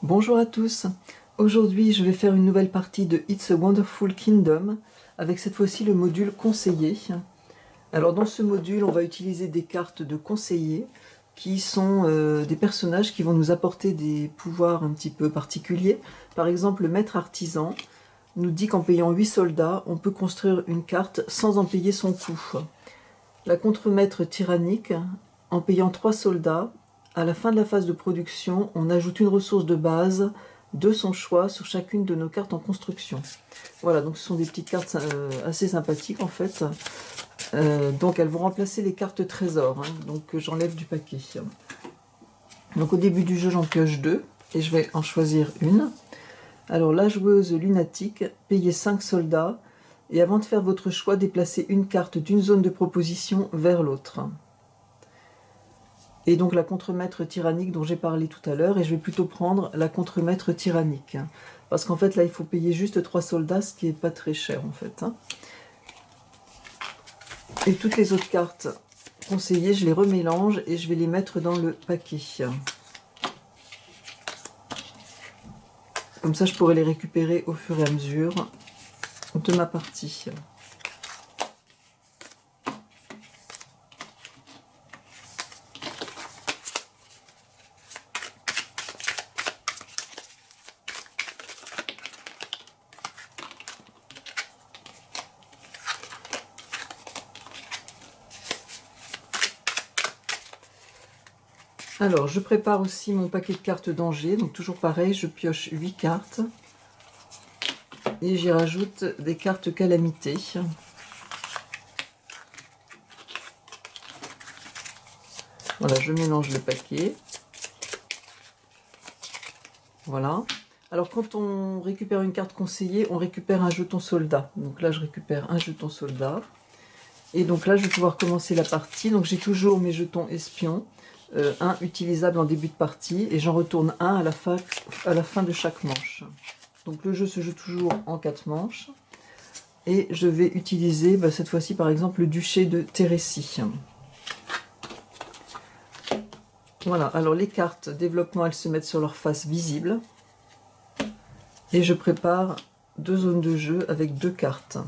Bonjour à tous, aujourd'hui je vais faire une nouvelle partie de It's a Wonderful Kingdom avec cette fois-ci le module conseiller. Alors dans ce module on va utiliser des cartes de conseillers qui sont des personnages qui vont nous apporter des pouvoirs un petit peu particuliers. Par exemple le maître artisan nous dit qu'en payant 8 soldats on peut construire une carte sans en payer son coût. La contremaître tyrannique, en payant 3 soldats, à la fin de la phase de production, on ajoute une ressource de base de son choix sur chacune de nos cartes en construction. Voilà, donc ce sont des petites cartes assez sympathiques en fait. Donc elles vont remplacer les cartes trésors, hein, donc j'enlève du paquet. Donc au début du jeu j'en pioche 2 et je vais en choisir une. Alors la joueuse lunatique, payez 5 soldats et avant de faire votre choix, déplacez une carte d'une zone de proposition vers l'autre. Et donc la contremaître tyrannique dont j'ai parlé tout à l'heure, et je vais plutôt prendre la contremaître tyrannique. Parce qu'en fait là il faut payer juste 3 soldats, ce qui n'est pas très cher en fait. Et toutes les autres cartes conseillées, je les remélange et je vais les mettre dans le paquet. Comme ça je pourrai les récupérer au fur et à mesure de ma partie. Alors, je prépare aussi mon paquet de cartes danger. Donc, toujours pareil, je pioche 8 cartes. Et j'y rajoute des cartes calamité. Voilà, je mélange le paquet. Voilà. Alors, quand on récupère une carte conseillée, on récupère un jeton soldat. Donc là, je récupère un jeton soldat. Et donc là, je vais pouvoir commencer la partie. Donc, j'ai toujours mes jetons espions. Un utilisable en début de partie et j'en retourne un à la fin de chaque manche. Donc le jeu se joue toujours en 4 manches et je vais utiliser cette fois-ci par exemple le duché de Thérésie. Voilà, alors les cartes développement elles se mettent sur leur face visible et je prépare 2 zones de jeu avec 2 cartes.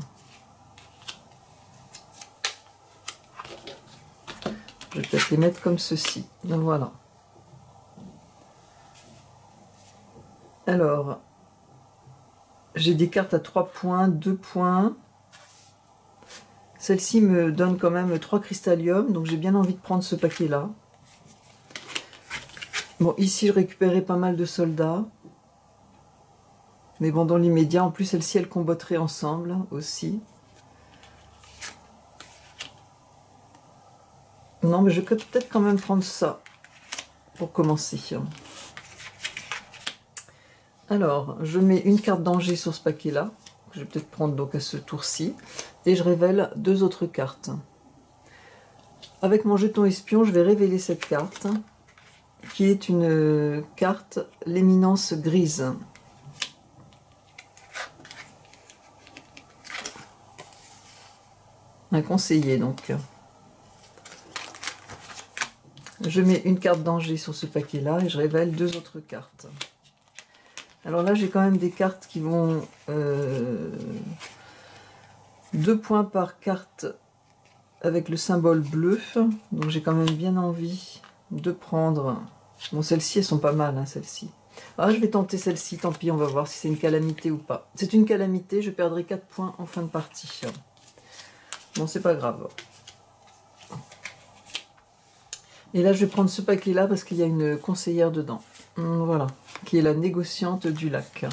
Je vais peut-être les mettre comme ceci. Voilà. Alors, j'ai des cartes à 3 points, 2 points. Celle-ci me donne quand même 3 cristalliums, donc j'ai bien envie de prendre ce paquet-là. Bon, ici, je récupérais pas mal de soldats. Mais bon, dans l'immédiat, en plus, celle-ci, elles combatteraient ensemble aussi. Non, mais je vais peut-être quand même prendre ça pour commencer. Alors, je mets une carte danger sur ce paquet-là. Je vais peut-être prendre donc à ce tour-ci. Et je révèle 2 autres cartes. Avec mon jeton espion, je vais révéler cette carte, qui est une carte l'éminence grise. Un conseiller donc. Je mets une carte danger sur ce paquet-là et je révèle 2 autres cartes. Alors là, j'ai quand même des cartes qui vont 2 points par carte avec le symbole bleu. Donc j'ai quand même bien envie de prendre... Bon, celles-ci, elles sont pas mal, hein, celles-ci. Ah, je vais tenter celle-ci, tant pis, on va voir si c'est une calamité ou pas. C'est une calamité, je perdrai 4 points en fin de partie. Bon, c'est pas grave. Et là, je vais prendre ce paquet-là parce qu'il y a une conseillère dedans. Voilà, qui est la négociante du lac.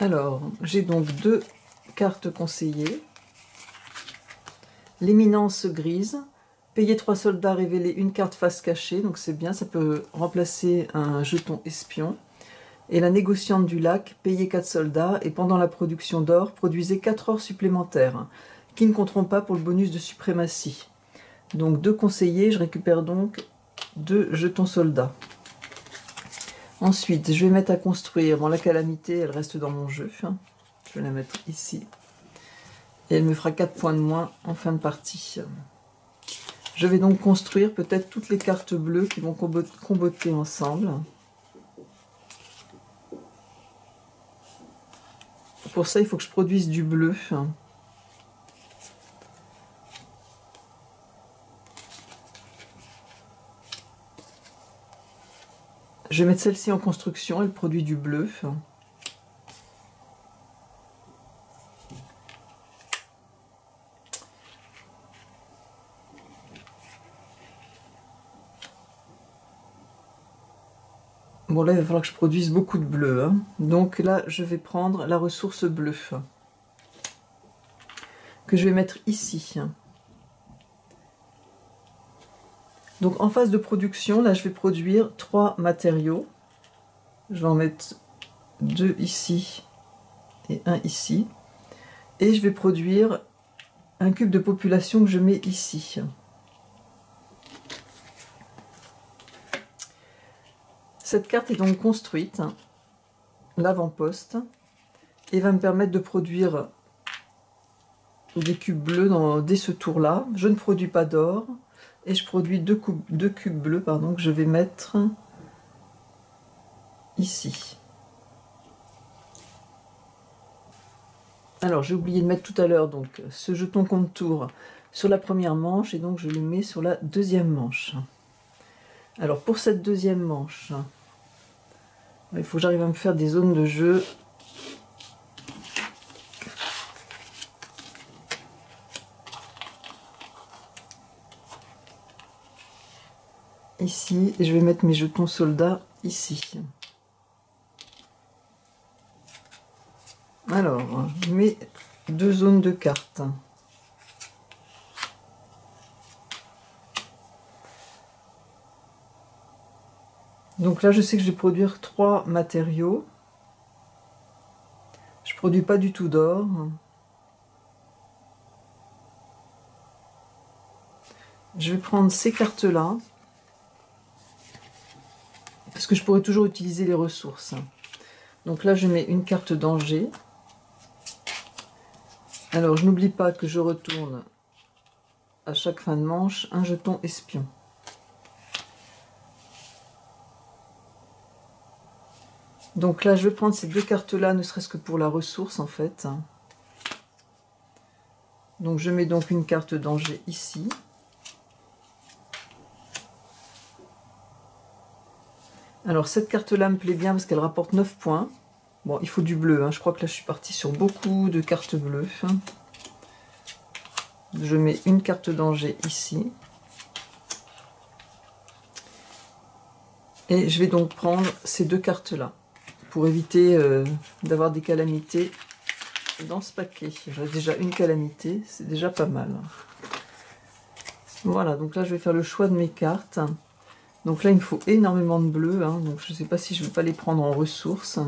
Alors, j'ai donc 2 cartes conseillées. L'éminence grise. Payer 3 soldats, révéler une carte face cachée. Donc c'est bien, ça peut remplacer un jeton espion. Et la négociante du lac, payez 4 soldats et pendant la production d'or, produisez 4 ors supplémentaires, qui ne compteront pas pour le bonus de suprématie. Donc 2 conseillers, je récupère donc 2 jetons soldats. Ensuite, je vais mettre à construire. Bon, la calamité, elle reste dans mon jeu. Je vais la mettre ici. Et elle me fera 4 points de moins en fin de partie. Je vais donc construire peut-être toutes les cartes bleues qui vont comboter ensemble. Pour ça, il faut que je produise du bleu. Je vais mettre celle-ci en construction, elle produit du bleu. Bon, là, il va falloir que je produise beaucoup de bleu. Hein. Donc là, je vais prendre la ressource bleue que je vais mettre ici. Donc en phase de production, là, je vais produire 3 matériaux. Je vais en mettre 2 ici et 1 ici. Et je vais produire un cube de population que je mets ici. Cette carte est donc construite, l'avant-poste, et va me permettre de produire des cubes bleus dès ce tour-là. Je ne produis pas d'or, et je produis deux cubes bleus pardon, que je vais mettre ici. Alors j'ai oublié de mettre tout à l'heure donc ce jeton compte tour sur la première manche, et donc je le mets sur la deuxième manche. Alors pour cette deuxième manche, il faut que j'arrive à me faire des zones de jeu. Ici, et je vais mettre mes jetons soldats ici. Alors, je mets 2 zones de cartes. Donc là, je sais que je vais produire 3 matériaux. Je ne produis pas du tout d'or. Je vais prendre ces cartes-là, parce que je pourrais toujours utiliser les ressources. Donc là, je mets une carte danger. Alors, je n'oublie pas que je retourne à chaque fin de manche un jeton espion. Donc là, je vais prendre ces 2 cartes-là, ne serait-ce que pour la ressource, en fait. Donc, je mets donc une carte danger ici. Alors, cette carte-là me plaît bien parce qu'elle rapporte 9 points. Bon, il faut du bleu, hein. Je crois que là, je suis partie sur beaucoup de cartes bleues. Je mets une carte danger ici. Et je vais donc prendre ces 2 cartes-là, pour éviter d'avoir des calamités dans ce paquet. J'ai déjà une calamité, c'est déjà pas mal. Voilà, donc là je vais faire le choix de mes cartes. Donc là il me faut énormément de bleu, hein, donc je ne sais pas si je ne vais pas les prendre en ressources.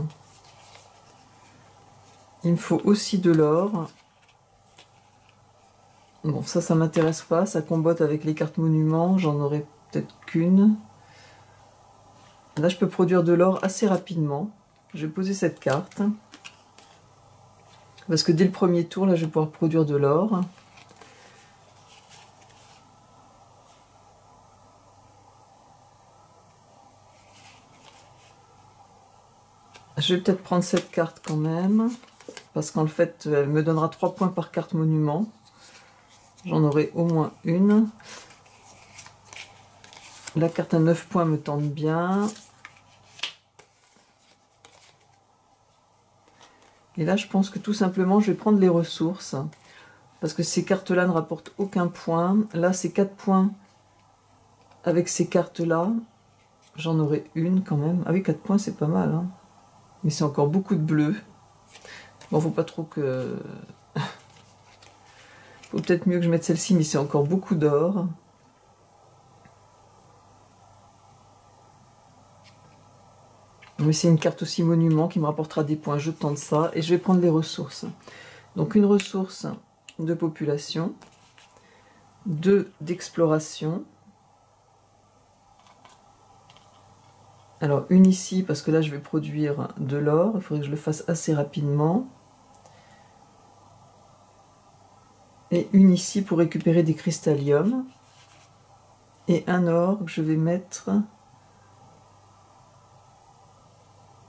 Il me faut aussi de l'or. Bon, ça m'intéresse pas, ça combotte avec les cartes monuments, j'en aurai peut-être qu'une. Là je peux produire de l'or assez rapidement. Je vais poser cette carte. Parce que dès le premier tour, là, je vais pouvoir produire de l'or. Je vais peut-être prendre cette carte quand même. Parce qu'en fait, elle me donnera 3 points par carte monument. J'en aurai au moins une. La carte à 9 points me tente bien. Et là, je pense que tout simplement, je vais prendre les ressources. Parce que ces cartes-là ne rapportent aucun point. Là, c'est 4 points avec ces cartes-là. J'en aurai une quand même. Ah oui, 4 points, c'est pas mal. Hein. Mais c'est encore beaucoup de bleu. Bon, faut pas trop que... faut peut-être mieux que je mette celle-ci, mais c'est encore beaucoup d'or. Mais c'est une carte aussi monument qui me rapportera des points. Je tente ça et je vais prendre les ressources. Donc une ressource de population, 2 d'exploration. Alors une ici parce que là je vais produire de l'or. Il faudrait que je le fasse assez rapidement. Et une ici pour récupérer des cristalliums. et un or que je vais mettre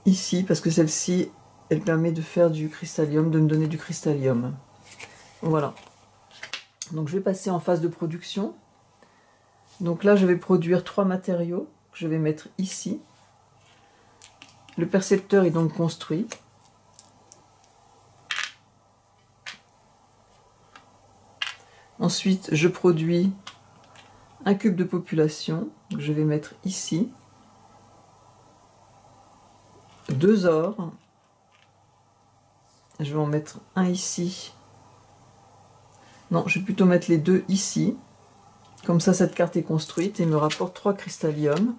ici, parce que celle-ci, elle permet de faire du cristallium, de me donner du cristallium. Voilà. Donc je vais passer en phase de production. Donc là, je vais produire 3 matériaux que je vais mettre ici. Le percepteur est donc construit. Ensuite, je produis un cube de population que je vais mettre ici. 2 ors. Je vais en mettre un ici. Non, je vais plutôt mettre les deux ici. Comme ça, cette carte est construite et me rapporte 3 cristalliums.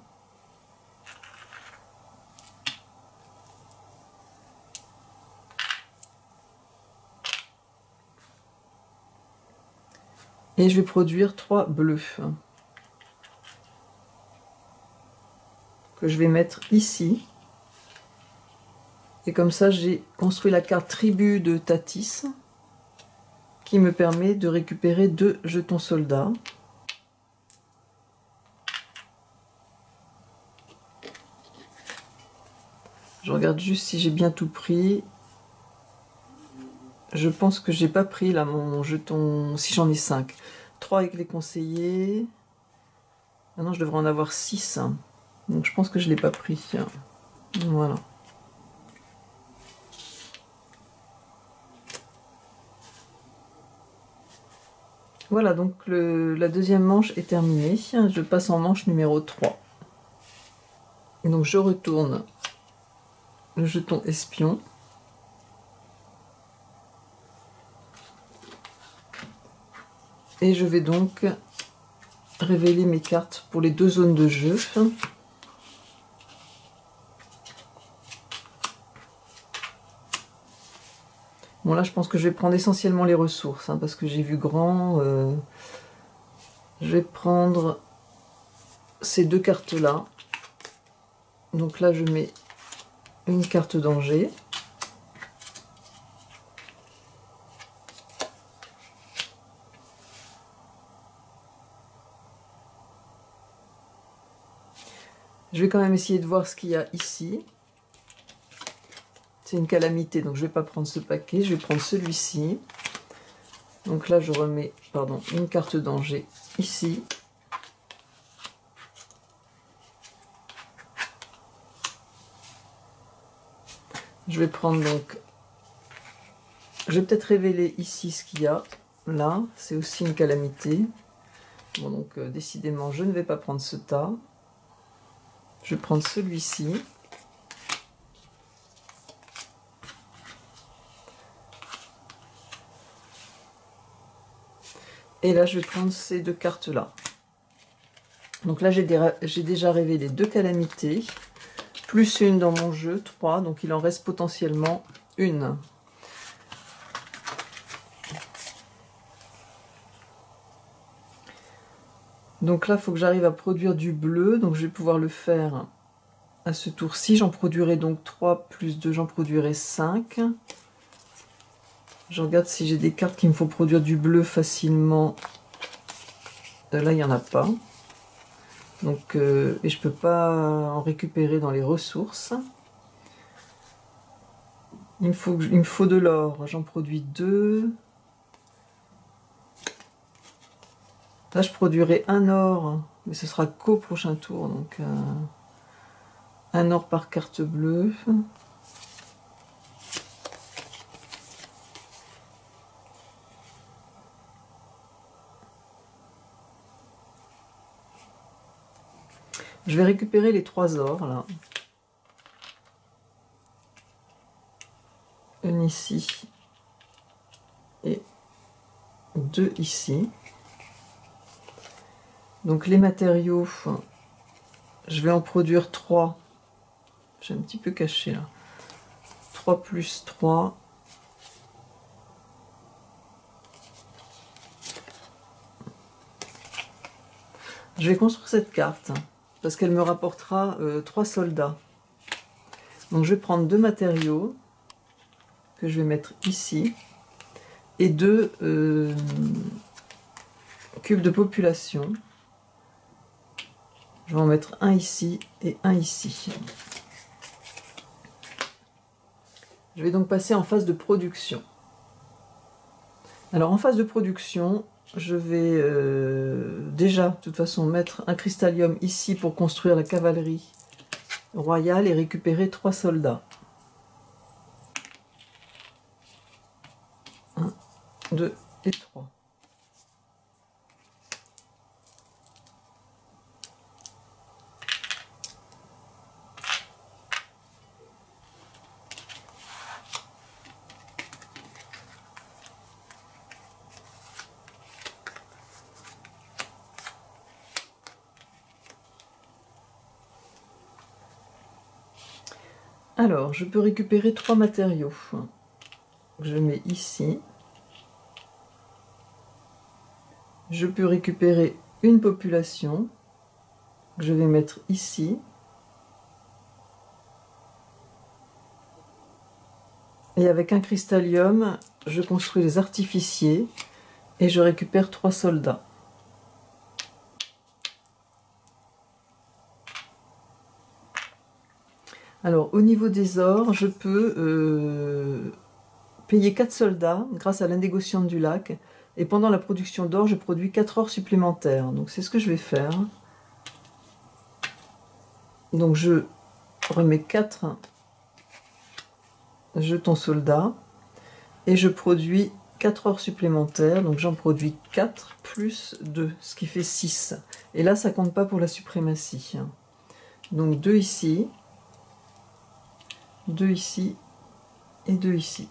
Et je vais produire 3 bleus que je vais mettre ici. Et comme ça, j'ai construit la carte tribu de Tatis qui me permet de récupérer 2 jetons soldats. Je regarde juste si j'ai bien tout pris. Je pense que j'ai pas pris là mon jeton, si j'en ai 5. 3 avec les conseillers. Maintenant je devrais en avoir 6. Donc je pense que je l'ai pas pris. Voilà. Voilà, donc la deuxième manche est terminée. Je passe en manche numéro 3. Donc je retourne le jeton espion. Et je vais donc révéler mes cartes pour les 2 zones de jeu. Bon là je pense que je vais prendre essentiellement les ressources, parce que j'ai vu grand. Je vais prendre ces 2 cartes là. Donc là je mets une carte danger. Je vais quand même essayer de voir ce qu'il y a ici. C'est une calamité, donc je ne vais pas prendre ce paquet, je vais prendre celui-ci. Donc là, je remets une carte danger ici. Je vais prendre donc... Je vais peut-être révéler ici ce qu'il y a. Là, c'est aussi une calamité. Bon, donc décidément, je ne vais pas prendre ce tas. Je vais prendre celui-ci. Et là, je vais prendre ces 2 cartes-là. Donc là, j'ai déjà révélé 2 calamités, plus une dans mon jeu, 3. Donc il en reste potentiellement une. Donc là, il faut que j'arrive à produire du bleu. Donc je vais pouvoir le faire à ce tour-ci. J'en produirai donc 3 plus 2, j'en produirai 5. Je regarde si j'ai des cartes qu'il me faut produire du bleu facilement. Là, il n'y en a pas. Donc, et je peux pas en récupérer dans les ressources. Il me faut de l'or. J'en produis 2. Là, je produirai un or, mais ce sera qu'au prochain tour. Donc, un or par carte bleue. Je vais récupérer les 3 ors là. Une ici et 2 ici. Donc les matériaux, je vais en produire 3. J'ai un petit peu caché là. 3 plus 3. Je vais construire cette carte parce qu'elle me rapportera 3 soldats. Donc je vais prendre 2 matériaux que je vais mettre ici et 2 cubes de population. Je vais en mettre un ici et un ici. Je vais donc passer en phase de production. Alors en phase de production, je vais déjà de toute façon mettre un cristallium ici pour construire la cavalerie royale et récupérer 3 soldats. 1, 2 et 3. Alors, je peux récupérer 3 matériaux. Je mets ici. Je peux récupérer une population. Je vais mettre ici. Et avec un cristallium, je construis les artificiers et je récupère 3 soldats. Alors, au niveau des ors, je peux payer 4 soldats grâce à l'indégociation du lac. Et pendant la production d'or, je produis 4 ors supplémentaires. Donc, c'est ce que je vais faire. Donc, je remets 4 jetons soldats. Et je produis 4 ors supplémentaires. Donc, j'en produis 4 plus 2, ce qui fait 6. Et là, ça compte pas pour la suprématie. Donc, 2 ici. 2 ici et 2 ici.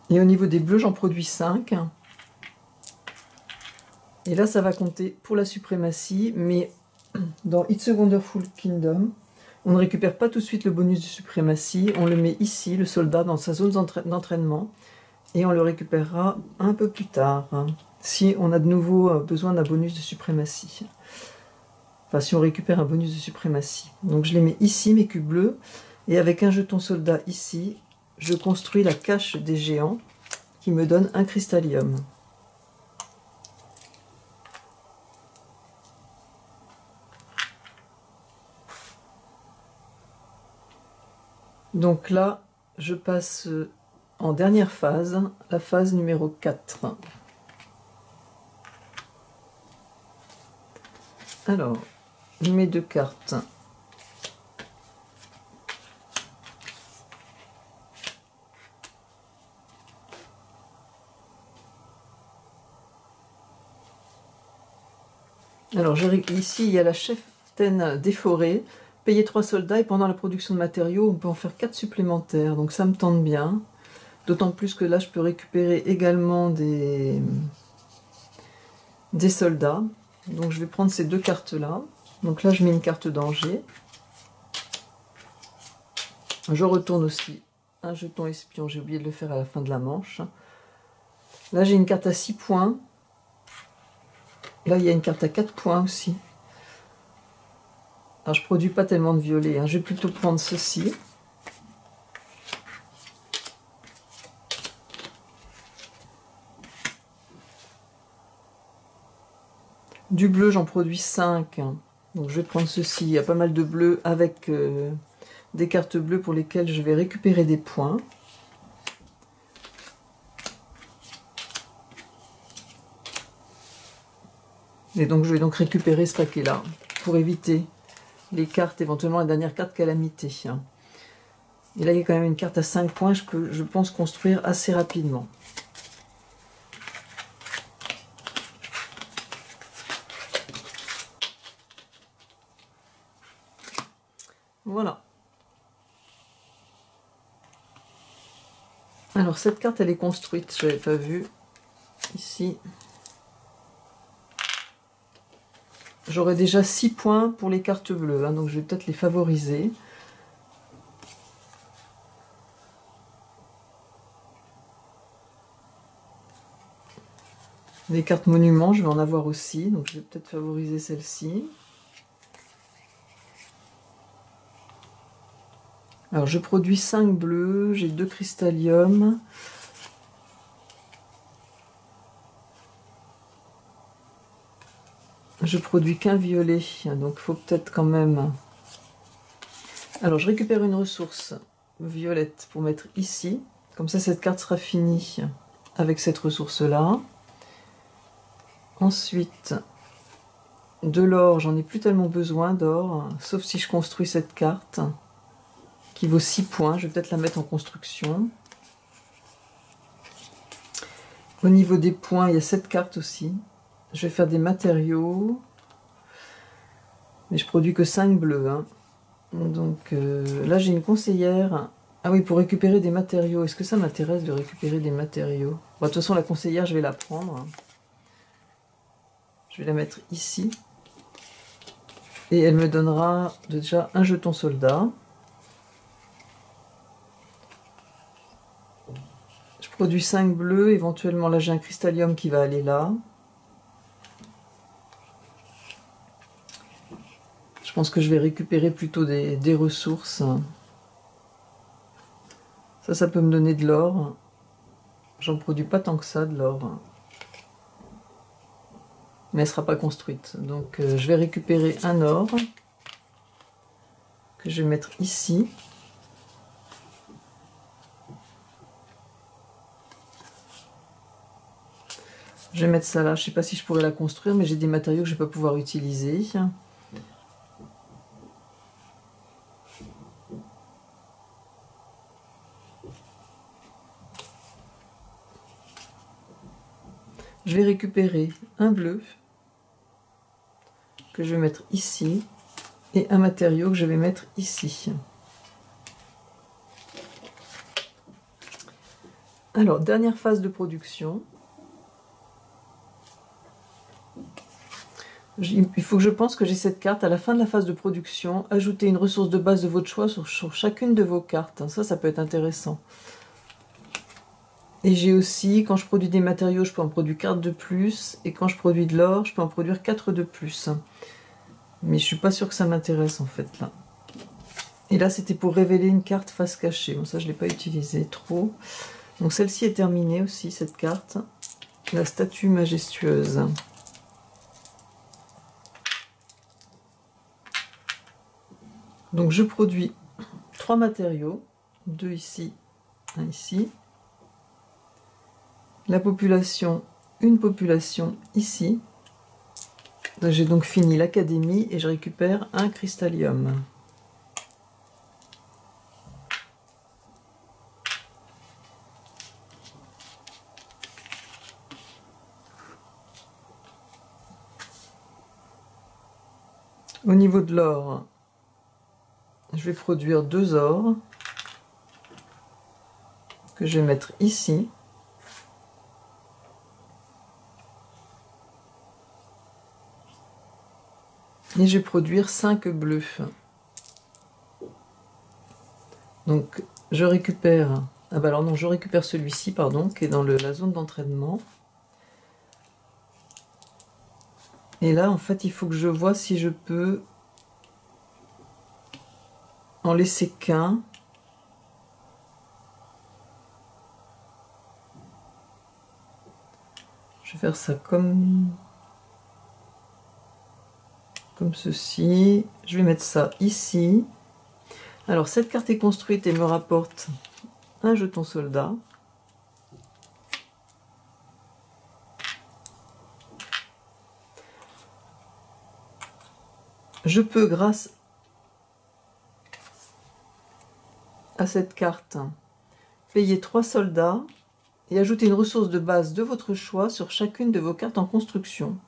Et au niveau des bleus, j'en produis 5. Et là, ça va compter pour la suprématie, mais dans It's a Wonderful Kingdom, on ne récupère pas tout de suite le bonus de suprématie, on le met ici, le soldat, dans sa zone d'entraînement, et on le récupérera un peu plus tard, si on a de nouveau besoin d'un bonus de suprématie. Enfin, si on récupère un bonus de suprématie. Donc je les mets ici, mes cubes bleus, et avec un jeton soldat ici, je construis la cache des géants, qui me donne un cristallium. Donc là, je passe en dernière phase, la phase numéro 4. Alors, mes 2 cartes. Alors, ici, il y a la cheftaine des forêts. Payer 3 soldats et pendant la production de matériaux, on peut en faire 4 supplémentaires. Donc ça me tente bien. D'autant plus que là, je peux récupérer également des soldats. Donc je vais prendre ces 2 cartes-là. Donc là, je mets une carte danger. Je retourne aussi un jeton espion. J'ai oublié de le faire à la fin de la manche. Là, j'ai une carte à 6 points. Là, il y a une carte à 4 points aussi. Alors, je ne produis pas tellement de violet. Je vais plutôt prendre ceci. Du bleu, j'en produis 5. Donc, je vais prendre ceci. Il y a pas mal de bleu avec des cartes bleues pour lesquelles je vais récupérer des points. Et donc, je vais donc récupérer ce paquet-là pour éviter les cartes, éventuellement la dernière carte calamité. Et là, il y a quand même une carte à 5 points, je pense construire assez rapidement. Voilà. Alors, cette carte, elle est construite, je n'avais pas vu. Ici. J'aurai déjà 6 points pour les cartes bleues, donc je vais peut-être les favoriser. Les cartes monuments, je vais en avoir aussi, donc je vais peut-être favoriser celle-ci. Alors je produis 5 bleus, j'ai 2 cristalliums. je produis qu'un violet, donc il faut peut-être quand même... Alors je récupère une ressource violette pour mettre ici, comme ça cette carte sera finie avec cette ressource-là. Ensuite, de l'or, j'en ai plus tellement besoin d'or, sauf si je construis cette carte, qui vaut 6 points, je vais peut-être la mettre en construction. Au niveau des points, il y a cette carte aussi. Je vais faire des matériaux, mais je produis que 5 bleus, hein. Donc là j'ai une conseillère. Ah oui, pour récupérer des matériaux. Est-ce que ça m'intéresse de récupérer des matériaux? Bon, de toute façon la conseillère je vais la prendre. Je vais la mettre ici. Et elle me donnera déjà un jeton soldat. Je produis 5 bleus. Éventuellement là j'ai un cristallium qui va aller là. Je pense que je vais récupérer plutôt des ressources. Ça peut me donner de l'or. J'en produis pas tant que ça de l'or. Mais elle ne sera pas construite. Donc je vais récupérer un or que je vais mettre ici. Je vais mettre ça là. Je ne sais pas si je pourrais la construire, mais j'ai des matériaux que je ne vais pas pouvoir utiliser. Je vais récupérer un bleu que je vais mettre ici et un matériau que je vais mettre ici. Alors, dernière phase de production. Il faut que je pense que j'ai cette carte à la fin de la phase de production. Ajoutez une ressource de base de votre choix sur chacune de vos cartes. Ça peut être intéressant. Et j'ai aussi, quand je produis des matériaux, je peux en produire 4 de plus. Et quand je produis de l'or, je peux en produire 4 de plus. Mais je suis pas sûre que ça m'intéresse en fait là. Et là, c'était pour révéler une carte face cachée. Bon, ça, je ne l'ai pas utilisé trop. Donc celle-ci est terminée aussi, cette carte. La statue majestueuse. Donc je produis 3 matériaux. 2 ici, 1 ici. La population, une population ici. J'ai donc fini l'académie et je récupère un cristallium. Au niveau de l'or, je vais produire 2 ors que je vais mettre ici. Et je vais produire 5 bleus. Donc je récupère, ah bah alors non, je récupère celui-ci, pardon, qui est dans la zone d'entraînement. Et là, en fait, il faut que je vois si je peux en laisser qu'un. Je vais faire ça comme ceci. Je vais mettre ça ici. Alors, cette carte est construite et me rapporte un jeton soldat. Je peux, grâce à cette carte, payer 3 soldats et ajouter une ressource de base de votre choix sur chacune de vos cartes en construction.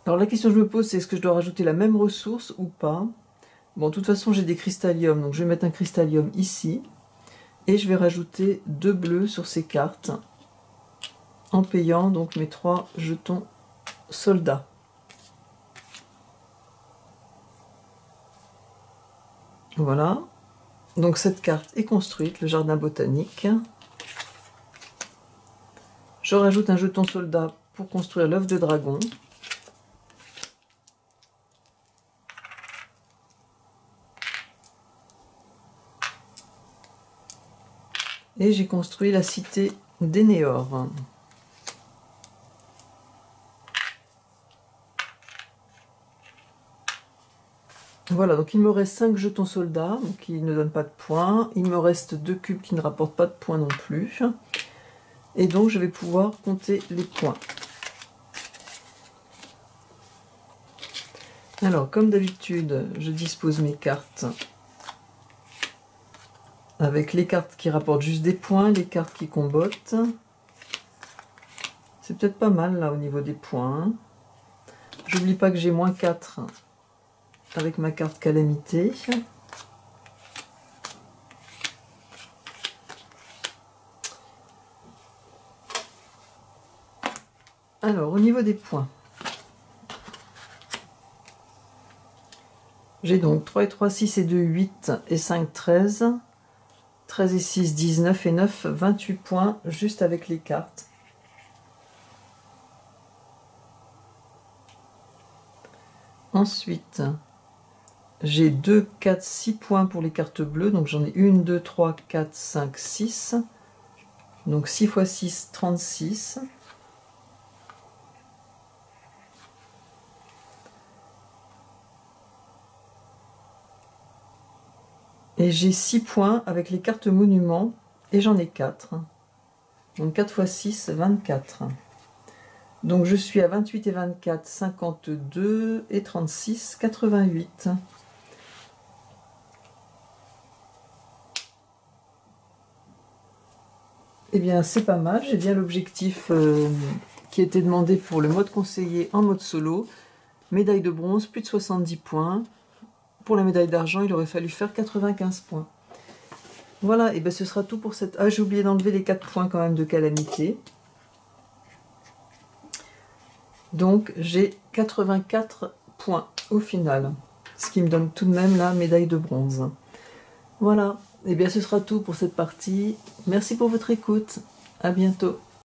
Alors la question que je me pose, c'est est-ce que je dois rajouter la même ressource ou pas? Bon, de toute façon, j'ai des cristalliums, donc je vais mettre un cristallium ici. Et je vais rajouter 2 bleus sur ces cartes en payant donc mes 3 jetons soldats. Voilà. Donc cette carte est construite, le jardin botanique. Je rajoute un jeton soldat pour construire l'œuf de dragon. Et j'ai construit la cité d'Énéor. Voilà, donc il me reste 5 jetons soldats, donc qui ne donnent pas de points. Il me reste 2 cubes qui ne rapportent pas de points non plus. Et donc je vais pouvoir compter les points. Alors, comme d'habitude, je dispose mes cartes avec les cartes qui rapportent juste des points, les cartes qui combattent. C'est peut-être pas mal là au niveau des points. J'oublie pas que j'ai moins 4 avec ma carte calamité. Alors, au niveau des points, j'ai donc 3 et 3, 6 et 2, 8 et 5, 13. 13 et 6, 19 et 9, 28 points juste avec les cartes. Ensuite, j'ai 2, 4, 6 points pour les cartes bleues. Donc j'en ai 1, 2, 3, 4, 5, 6. Donc 6 x 6, 36. Et j'ai 6 points avec les cartes monuments, et j'en ai 4. Donc 4 x 6, 24. Donc je suis à 28 et 24, 52 et 36, 88. Eh bien c'est pas mal, j'ai bien l'objectif qui était demandé pour le mode conseillé en mode solo. Médaille de bronze, plus de 70 points. Pour la médaille d'argent, il aurait fallu faire 95 points. Voilà, et bien ce sera tout pour cette... Ah, j'ai oublié d'enlever les 4 points quand même de calamité. Donc j'ai 84 points au final. Ce qui me donne tout de même la médaille de bronze. Voilà, et bien ce sera tout pour cette partie. Merci pour votre écoute. À bientôt.